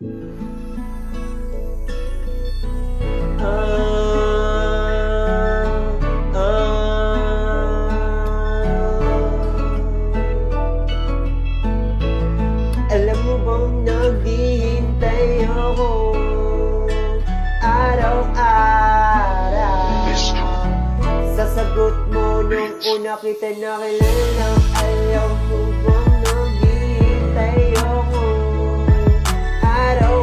Alam mo bang naghihintay ako araw-araw sa sagot mo nung una kita nakilala. Alam mo bang naghihintay ako araw-araw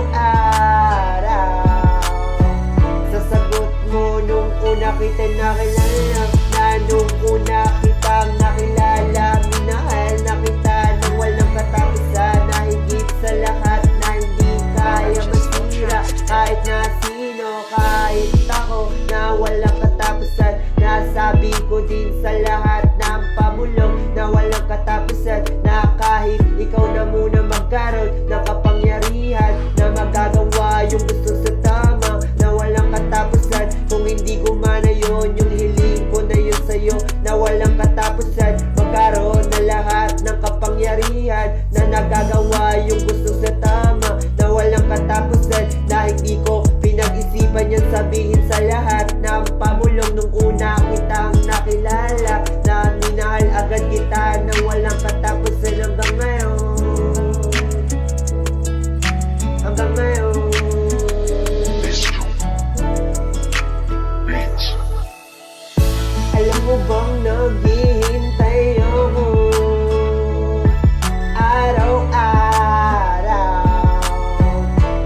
sa sagot mo nung una kita nakilala. Na nung una kitang nakilala, minahal na kita nang walang katapusan, na higit sa lahat na hindi kaya masira kahit na sino, kahit ako na walang katapusan. Nasabi ko din sa lahat ng pamulong na walang katapusan, na kahit ikaw na muna magkaroon ng kapangyarihan na magagawa yung gusto sa tama na walang katapusan. Kung hindi gumana yun, yung hiling ko na yun sa'yo na walang katapusan, magkaroon na lahat ng kapangyarihan na nagagawa yung gusto sa tama na walang katapusan. Na hindi ko pinag-isipan yan sabihin sa lahat ng pamulong nung una kitang nakilala, na minahal agad kita nang walang katapusan hanggang ngayon. Hanggang ngayon. Alam mo bang naghihintay ako araw-araw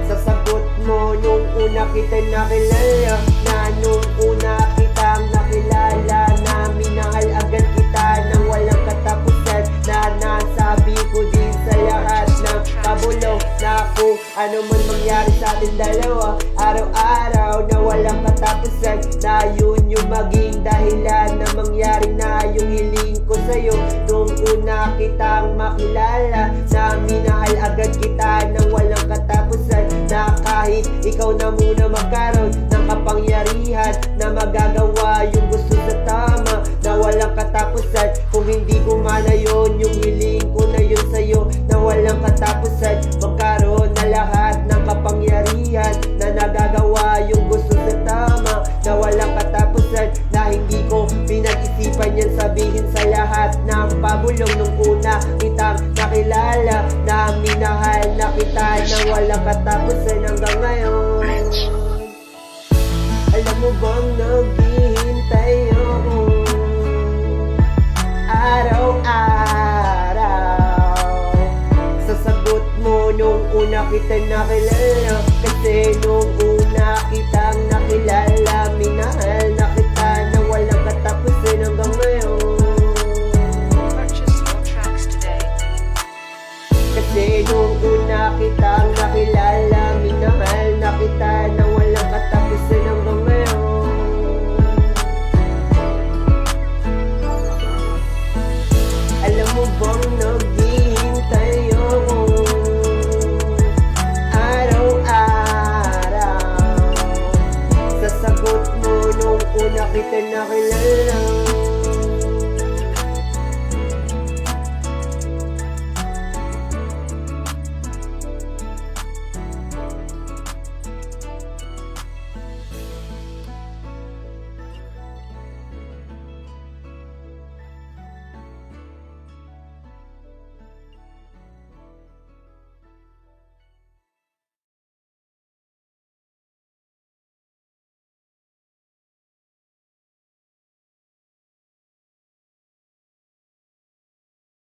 sa sagot mo nung una kita nakilala. Na nung una kitang nakilala, na minahal agad kita nang walang katapusan, na nasabi ko din sa lahat ng pabulong na kung ano man mangyari sa ating dalawa araw-araw na walang katapusan, na yun yung maging dahilan na mangyari na yung hiling ko sa'yo nung una kitang makilala. Na minahal agad kita nang walang katapusan, na kahit ikaw na muna magkaroon ng kapangyarihan na magagawa yung gusto sa tama na walang katapusan. Kung hindi gumana yun, yung hiling ko na yun sa'yo na walang katapusan, magkaroon na lahat ng kapangyarihan na nagagawa yung gusto sa tama na walang katapusan. Na hindi ko pinag-isipan yan sabihin sa lahat ng pabulong nung una kitang nakilala, na minahal na kita na walang katapusan hanggang ngayon. Alam mo bang naghihintay ako araw-araw sa sagot mo nung una kita nakilala. Kasi nung una kitang nakilala, minahal na kita na walang katapusan hanggang ngayon. Purchase your tracks today. Kasi nung una kitang nakilala,